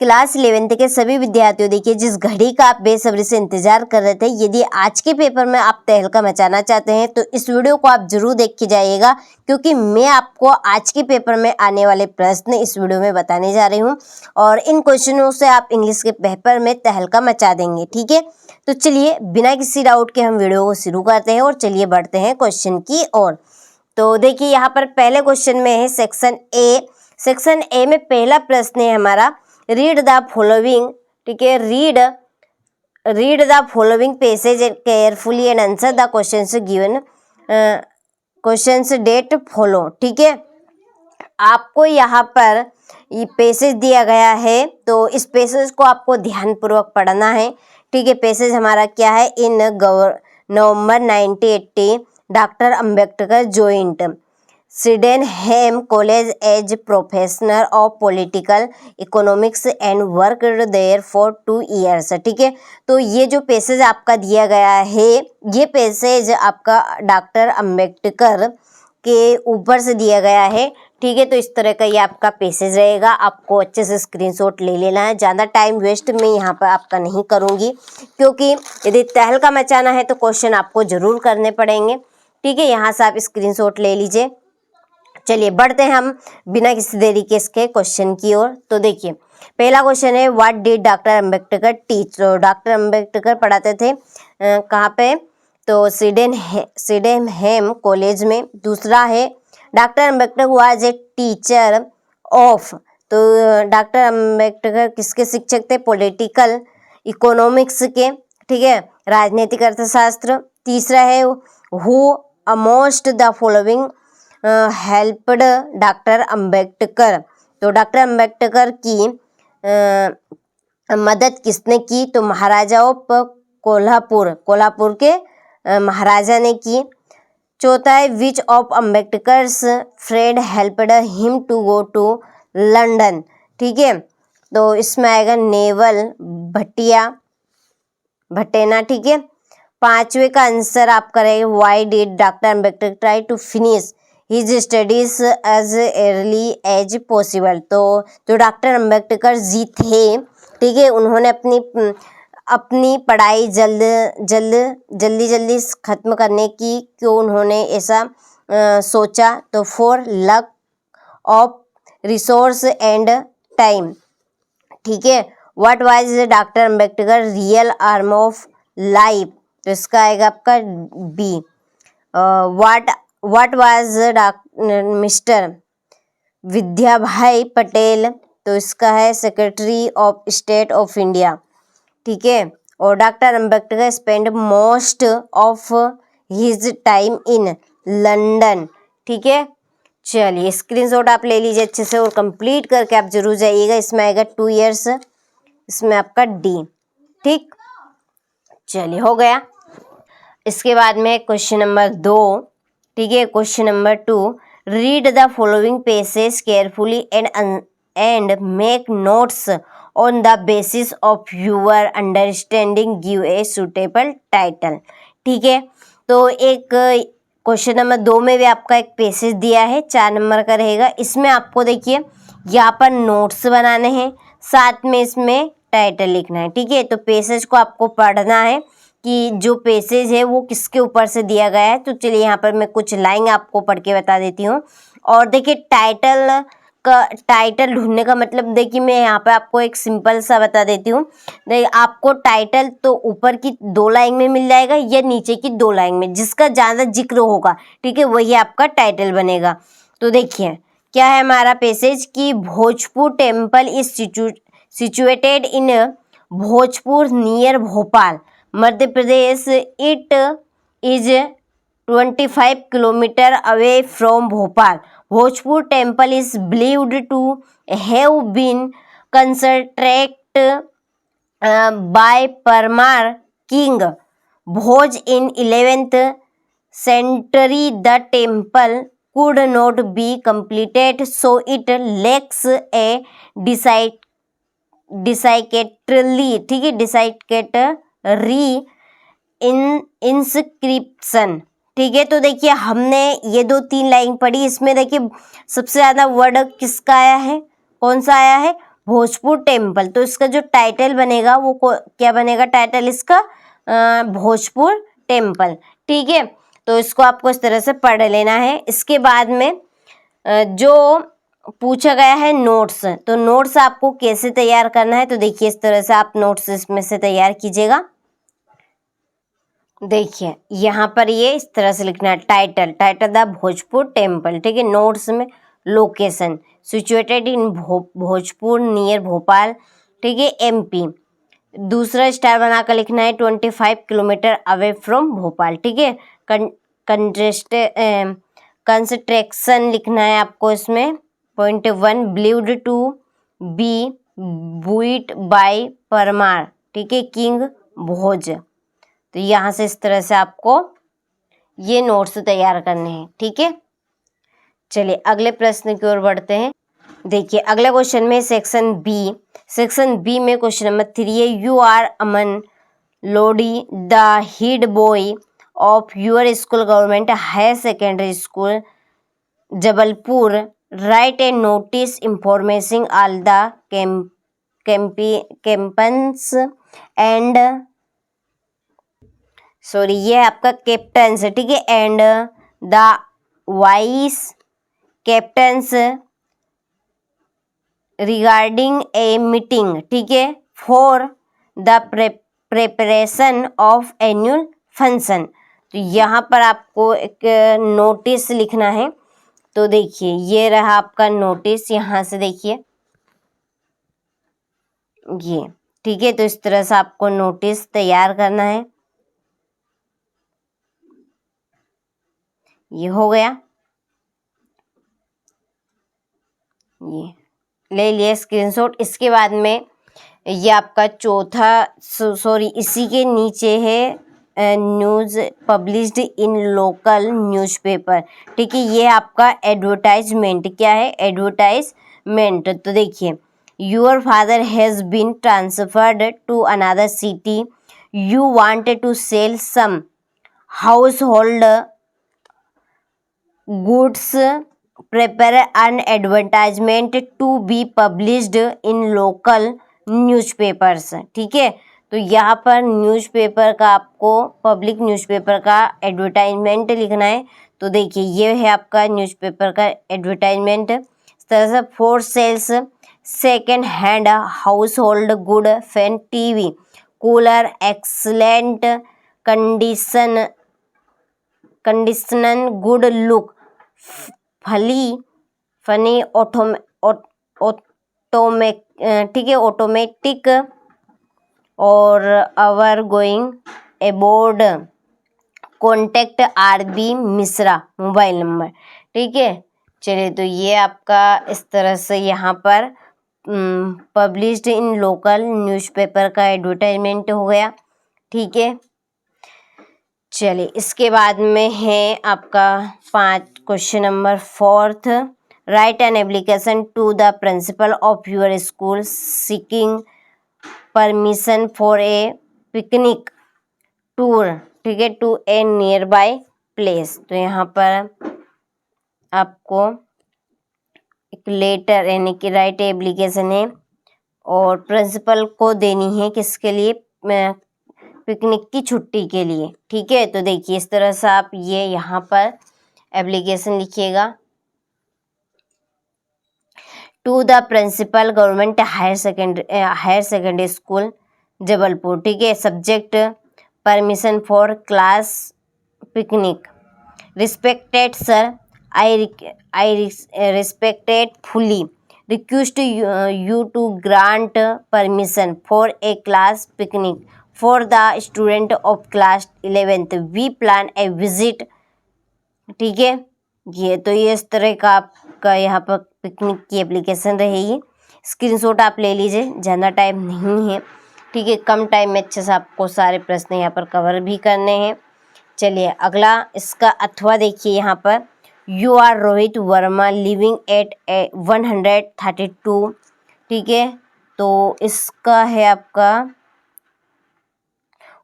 Class 11th के सभी विद्यार्थियों, देखिए जिस घड़ी का आप बेसब्री से इंतजार कर रहे थे, यदि आज के पेपर में आप तहलका मचाना चाहते हैं तो इस वीडियो को आप जरूर देख के जाइएगा, क्योंकि मैं आपको आज के पेपर में आने वाले प्रश्न इस वीडियो में बताने जा रही हूं और इन क्वेश्चनों से आप इंग्लिश के पेपर में तहलका मचा देंगे। ठीक है, तो चलिए बिना किसी डाउट के हम वीडियो को शुरू करते हैं और चलिए बढ़ते हैं क्वेश्चन की ओर। तो देखिए यहाँ पर पहले क्वेश्चन में है सेक्शन ए। सेक्शन ए में पहला प्रश्न है हमारा, रीड द फॉलोइंग। ठीक है, read the following passage carefully and answer the questions given, questions that follow. ठीक है, आपको यहाँ पर ये पैसेज दिया गया है, तो इस पैसेज को आपको ध्यानपूर्वक पढ़ना है। ठीक है, पैसेज हमारा क्या है, in November 1980 doctor Ambedkar joint Sydenham college as professor of political economics and worked there for 2 years। ठीक है, तो ये जो पैसेज आपका दिया गया है, ये पैसेज आपका डॉक्टर अंबेडकर के ऊपर से दिया गया है। ठीक है, तो इस तरह का ये आपका पैसेज रहेगा, आपको अच्छे से स्क्रीनशॉट ले लेना है। ज़्यादा टाइम वेस्ट मैं यहाँ पर आपका नहीं करूँगी, क्योंकि यदि तहलका मचाना है तो क्वेश्चन आपको ज़रूर करने पड़ेंगे। ठीक है, यहाँ से आप स्क्रीनशॉट ले लीजिए। चलिए बढ़ते हैं हम बिना किसी देरी के इसके क्वेश्चन की ओर। तो देखिए पहला क्वेश्चन है, what did doctor Ambedkar teach. तो डॉक्टर अंबेडकर पढ़ाते थे कहाँ पे, तो सिडेनहैम कॉलेज में। दूसरा है, doctor Ambedkar was a teacher of. तो डॉक्टर अंबेडकर किसके शिक्षक थे, पॉलिटिकल इकोनॉमिक्स के। ठीक है, राजनीतिक अर्थशास्त्र। तीसरा है, who amongst the following helped doctor Ambedkar. तो डॉक्टर अंबेडकर की मदद किसने की, तो महाराजा ऑफ कोल्हापुर के महाराजा ने की। चौथा है, which of Ambedkar's friend helped him to go to London. ठीक है, तो इसमें आएगा नेवल भट्टेना। ठीक है, पांचवे का आंसर आप करेंगे, why did doctor Ambedkar try to finish his studies as early as possible. तो जो डॉक्टर अंबेडकर जी थे, ठीक है, उन्होंने अपनी पढ़ाई जल्दी ख़त्म करने की क्यों उन्होंने ऐसा सोचा, तो for luck of resource and time. ठीक है, what was doctor Ambedkar real arm of life. तो इसका आएगा आपका बी। व्हाट वाज मिस्टर विद्या भाई पटेल। तो इसका है secretary of state of India. ठीक है, और doctor Ambedkar spend most of his time in London. ठीक है, चलिए स्क्रीनशॉट आप ले लीजिए अच्छे से और कंप्लीट करके आप जरूर जाइएगा। इसमें आएगा 2 years, इसमें आपका डी। ठीक, चलिए हो गया। इसके बाद में क्वेश्चन नंबर 2। ठीक है, question number 2, read the following passage carefully and make notes on the basis of your understanding, give a suitable title. ठीक है, तो एक क्वेश्चन नंबर 2 में भी आपका एक पैसेज दिया है, 4 नंबर का रहेगा। इसमें आपको देखिए यहाँ पर नोट्स बनाने हैं, साथ में इसमें टाइटल लिखना है। ठीक है, तो पैसेज को आपको पढ़ना है कि जो पैसेज है वो किसके ऊपर से दिया गया है। तो चलिए यहाँ पर मैं कुछ लाइन आपको पढ़ के बता देती हूँ। और देखिए टाइटल ढूंढने का मतलब, देखिए मैं यहाँ पे आपको एक सिंपल सा बता देती हूँ। देखिए आपको टाइटल तो ऊपर की 2 लाइन में मिल जाएगा या नीचे की 2 लाइन में, जिसका ज़्यादा जिक्र होगा, ठीक है, वही आपका टाइटल बनेगा। तो देखिए क्या है हमारा पैसेज की, Bhojpur temple is situated in Bhojpur near Bhopal Madhya Pradesh. It is 25 kilometre away from Bhopal. Bhojpur temple is believed to have been constructed by Parmar king Bhoj in 11th century. The temple could not be completed, so it lacks a dedicatory inscription. ठीक है, तो देखिए हमने ये 2-3 line पढ़ी, इसमें देखिए सबसे ज़्यादा वर्ड किसका आया है, कौन सा आया है, भोजपुर टेम्पल। तो इसका जो टाइटल बनेगा वो क्या बनेगा टाइटल इसका? भोजपुर टेम्पल। ठीक है, तो इसको आपको इस तरह से पढ़ लेना है। इसके बाद में जो पूछा गया है नोट्स, तो नोट्स आपको कैसे तैयार करना है, तो देखिए इस तरह से आप नोट्स इसमें से तैयार कीजिएगा। देखिए यहाँ पर ये इस तरह से लिखना है, टाइटल द भोजपुर टेम्पल। ठीक है, नोट्स में location situated in Bhojpur near Bhopal. ठीक है, MP। दूसरा स्टार बनाकर लिखना है 25 किलोमीटर अवे फ्रॉम भोपाल। ठीक है, कंस्ट्रक्शन लिखना है आपको इसमें। Point 1 believed to be built by Parmar. ठीक है, किंग भोज। तो यहाँ से इस तरह से आपको ये नोट्स तैयार करने हैं। ठीक है, चलिए अगले प्रश्न की ओर बढ़ते हैं। देखिए अगले क्वेश्चन में सेक्शन बी में क्वेश्चन नंबर 3 है, you are Aman Lodi the head boy of your school government higher secondary school Jabalpur, write a notice information all the campus and ये आपका कैप्टन्स। ठीक है, and the vice captains regarding a meeting. ठीक है, for the preparation of annual function. तो यहाँ पर आपको एक नोटिस लिखना है। तो देखिए ये रहा आपका नोटिस, यहाँ से देखिए ये। ठीक है, तो इस तरह से आपको नोटिस तैयार करना है। ये हो गया, ये ले लिया स्क्रीनशॉट। इसके बाद में ये आपका चौथा इसी के नीचे है news published in local newspaper. ठीक है, ये आपका एडवर्टाइजमेंट। क्या है? एडवर्टाइजमेंट। तो देखिए your father has been transferred to another city, you wanted to sell some household goods, prepare an advertisement to be published in local newspapers. ठीक है, तो यहाँ पर न्यूज़पेपर का आपको पब्लिक न्यूज़पेपर का एडवर्टाइजमेंट लिखना है। तो देखिए ये है आपका न्यूज़पेपर का एडवर्टाइजमेंट। इस तरह से for sales second hand household good, fan, TV, cooler, excellent condition, good look, funny, ठीक है, ऑटोमेटिक और owner going abroad, contact RB Mishra, mobile number. ठीक है, चलिए तो ये आपका इस तरह से यहाँ पर पब्लिश्ड इन लोकल न्यूज़पेपर का एडवर्टाइजमेंट हो गया। ठीक है, चलिए इसके बाद में है आपका question number 4, write an application to the principal of your school seeking permission for a picnic tour. ठीक है, to a nearby place. तो यहाँ पर आपको एक लेटर यानी कि राइट एप्लीकेशन है और प्रिंसिपल को देनी है, किसके लिए? पिकनिक की छुट्टी के लिए। ठीक है, तो देखिए इस तरह से आप ये यहाँ पर एप्लीकेशन लिखिएगा, to the principal government higher secondary school Jabalpur. ठीक है, subject permission for class picnic, respected sir, I respectfully request you to grant permission for a class picnic for the student of class 11th, we plan a visit. ठीक है, ये तो ये इस तरह का आपका यहाँ पर पिकनिक की एप्लीकेशन रहेगी। स्क्रीनशॉट आप ले लीजिए, ज़्यादा टाइम नहीं है। ठीक है, कम टाइम में अच्छे से आपको सारे प्रश्न यहाँ पर कवर भी करने हैं। चलिए अगला इसका अथवा देखिए यहाँ पर, you are Rohit Verma living at 132। ठीक है, तो इसका है आपका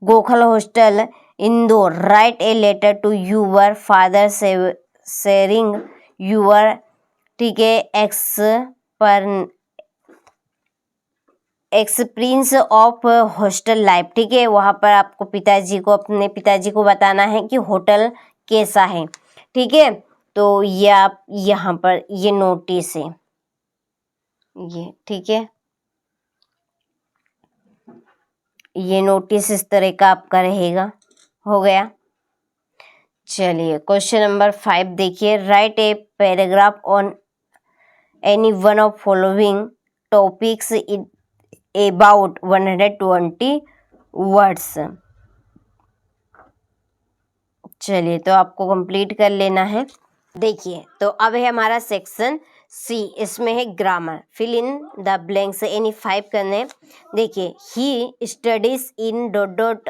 Gokhale hostel Indore, write a letter to your father sharing your. ठीक है, एक्सपीरियंस ऑफ हॉस्टल लाइफ, ठीक है, वहाँ पर आपको अपने पिताजी को बताना है कि होटल कैसा है, ठीक है। तो ये आप यहाँ पर ये नोटिस है ये, ठीक है, ये नोटिस इस तरह का आपका रहेगा। हो गया। चलिए क्वेश्चन नंबर 5 देखिए, right a paragraph on any one of following topics in about 120 words. चलिए तो आपको कंप्लीट कर लेना है। देखिए तो अब है हमारा सेक्शन सी, इसमें है grammar, fill in the blanks, any 5 करने। देखिए he studies in dot dot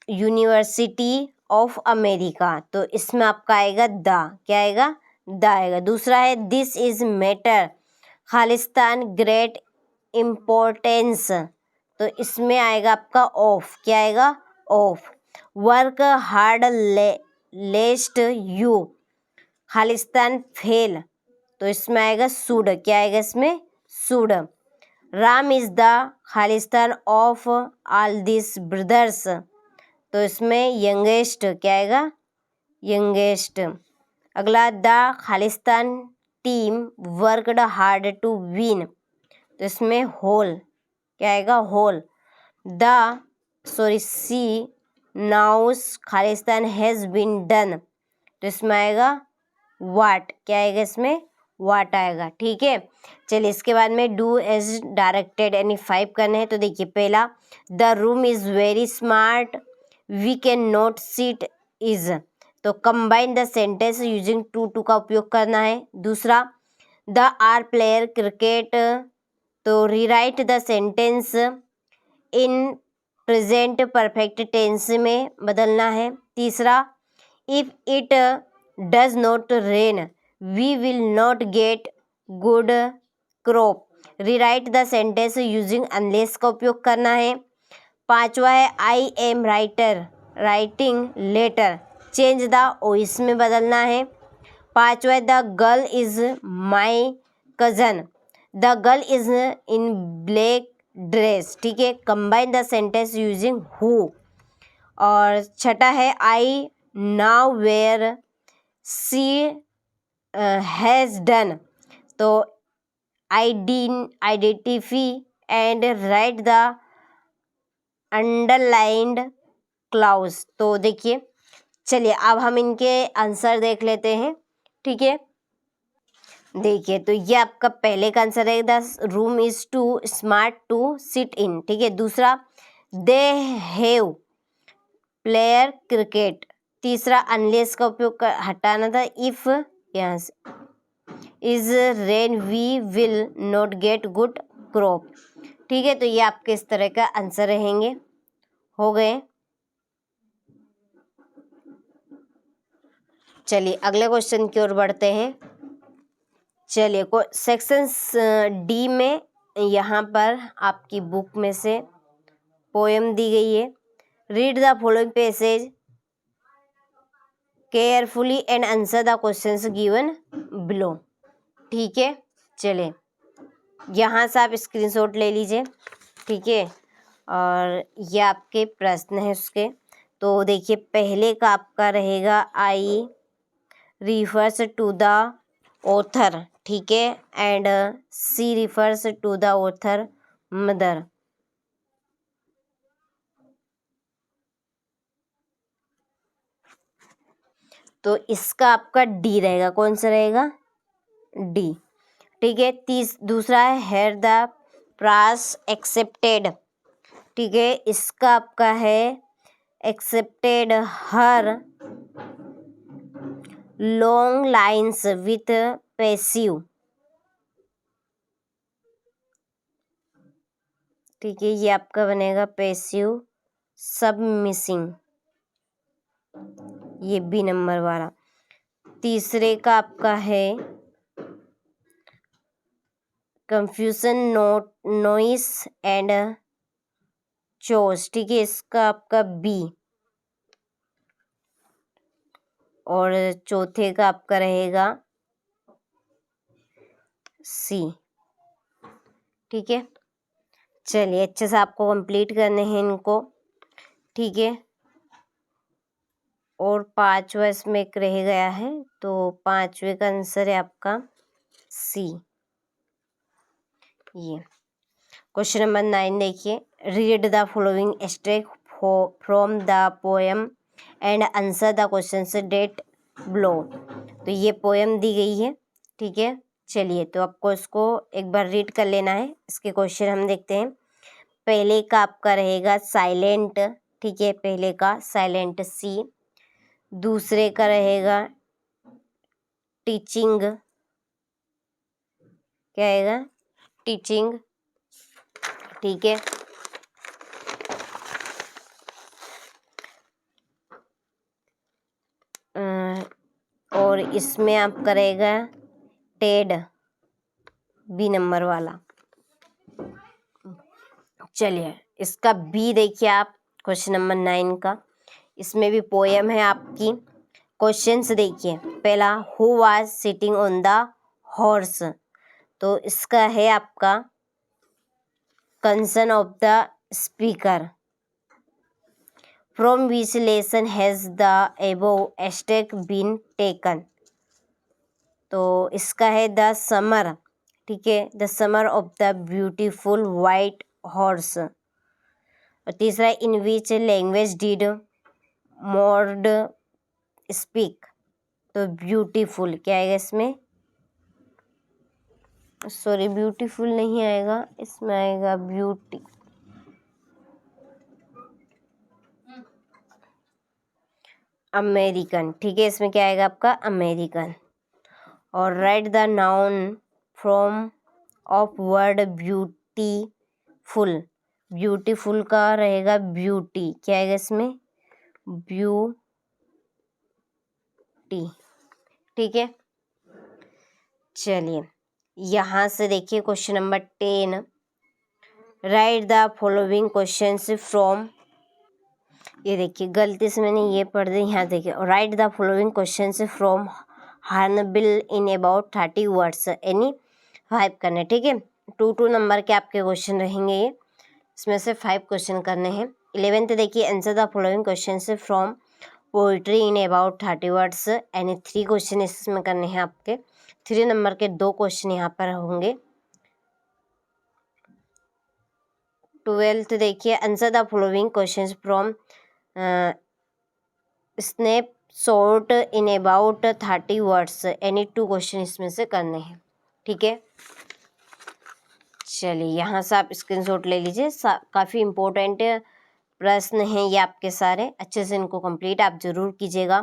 university of America, तो इसमें आपका आएगा द, क्या आएगा, द आएगा। दूसरा है दिस इज मैटर खालिस्तान ग्रेट इम्पोर्टेंस, तो इसमें आएगा आपका ऑफ, क्या आएगा, of. Work hard lest you खालिस्तान फेल, तो इसमें आएगा शुड, क्या आएगा इसमें, शुड। राम इज द खालिस्तान ऑफ ऑल दिस ब्रदर्स, तो इसमें यंगेस्ट, क्या आएगा, यंगेस्ट। अगला द खालिस्तान team worked hard to win, तो इसमें होल, क्या आएगा, होल। सी नाउस खालिस्तान हैज़ बीन डन, तो इसमें आएगा वाट, क्या आएगा इसमें, वाट आएगा, ठीक है। चलिए इसके बाद में डू एज डायरेक्टेड यानी 5 करने हैं। तो देखिए पहला, the room is very smart we can not seat is, तो combine the sentence using too का उपयोग करना है। दूसरा, द आर प्लेयर क्रिकेट, तो rewrite the sentence in present perfect tense में बदलना है। तीसरा, if it does not rain we will not get good crop, rewrite the sentence using unless का उपयोग करना है। पांचवा है I am writer writing letter, change the voice में बदलना है। पांचवा है the girl is my cousin, the girl is in black dress, ठीक है, combine the sentence using who. और छठा है I now where she has done, तो identify and write the underlined clause. तो देखिए चलिए अब हम इनके आंसर देख लेते हैं, ठीक है। देखिए तो ये आपका पहले का आंसर है, the room is too smart to sit in, ठीक है। दूसरा, दे हैव प्लेयर क्रिकेट। तीसरा, अनलेस का उपयोग हटाना था, इफ यहाँ से is rain we will not get good crop, ठीक है। तो ये आपके इस तरह का आंसर रहेंगे। हो गए। चलिए अगले क्वेश्चन की ओर बढ़ते हैं। चलिए सेक्शन डी में यहाँ पर आपकी बुक में से पोएम दी गई है। Read the following passage carefully and answer the questions given below, ठीक है। चलिए यहाँ से आप स्क्रीनशॉट ले लीजिए, ठीक है, और ये आपके प्रश्न हैं उसके। तो देखिए पहले का आपका रहेगा I refers to the author, ठीक है, and she refers to the author mother. तो इसका आपका डी रहेगा, कौन सा रहेगा, डी, ठीक है। दूसरा है हेयर द प्रास एक्सेप्टेड, ठीक है, इसका आपका है accepted her long lines with passive, ठीक है, ये आपका बनेगा पैसिव सबमिसिंग, ये बी नंबर वाला। तीसरे का आपका है कंफ्यूजन नॉइस एंड चोस, ठीक है, इसका आपका बी। और चौथे का आपका रहेगा सी, ठीक है, चलिए अच्छे से आपको कंप्लीट करने हैं इनको। ठीक है, और 5वां इसमें एक रह गया है, तो 5वें का आंसर है आपका सी। ये क्वेश्चन नंबर 9 देखिए, read the following extract from the poem and answer the question से डेट बिलो। तो ये पोएम दी गई है। ठीक है, चलिए तो आपको इसको एक बार रीड कर लेना है। इसके क्वेश्चन हम देखते हैं। पहले का आपका रहेगा साइलेंट। ठीक है, पहले का साइलेंट सी। दूसरे का रहेगा टीचिंग, क्या आएगा, टीचिंग। ठीक है, और इसमें आप करेगा टेड, बी नंबर वाला। चलिए इसका बी देखिए आप, क्वेश्चन नंबर 9 का, इसमें भी पोएम है आपकी। क्वेश्चंस देखिए, पहला who was sitting on the horse, तो इसका है आपका concern of the speaker. From which lesson has the above extract been taken, तो इसका है द समर। ठीक है, the summer of the beautiful white horse. और तीसरा, in which language did Mourad speak, तो ब्यूटीफुल क्या आएगा इसमें, सॉरी ब्यूटीफुल नहीं आएगा, इसमें आएगा ब्यूटी, अमेरिकन। ठीक है, इसमें क्या आएगा आपका अमेरिकन। और right the noun from of word beautiful, beautiful का रहेगा ब्यूटी, क्या आएगा इसमें ब्यूटी। ठीक है, चलिए यहाँ से देखिए question number 10, right the following questions from, ये देखिए गलती से मैंने ये पढ़ दी, यहाँ देखिए right the following questions from hornbill in about 30 words, यानी 5 करने। ठीक है, 2 नंबर के आपके क्वेश्चन रहेंगे ये, इसमें से 5 क्वेश्चन करने हैं। 11th देखिए, answer the following questions from poetry in about 30 words, यानी 3 क्वेश्चन इसमें करने हैं आपके। 3 नंबर के 2 क्वेश्चन यहाँ पर होंगे। 12th देखिए, answer the following questions from snap shot in about 30 words, यानी 2 क्वेश्चन इसमें से करने हैं। ठीक है, चलिए यहाँ से आप स्क्रीनशॉट ले लीजिए, काफ़ी इम्पोर्टेंट प्रश्न हैं ये आपके सारे, अच्छे से इनको कंप्लीट आप जरूर कीजिएगा।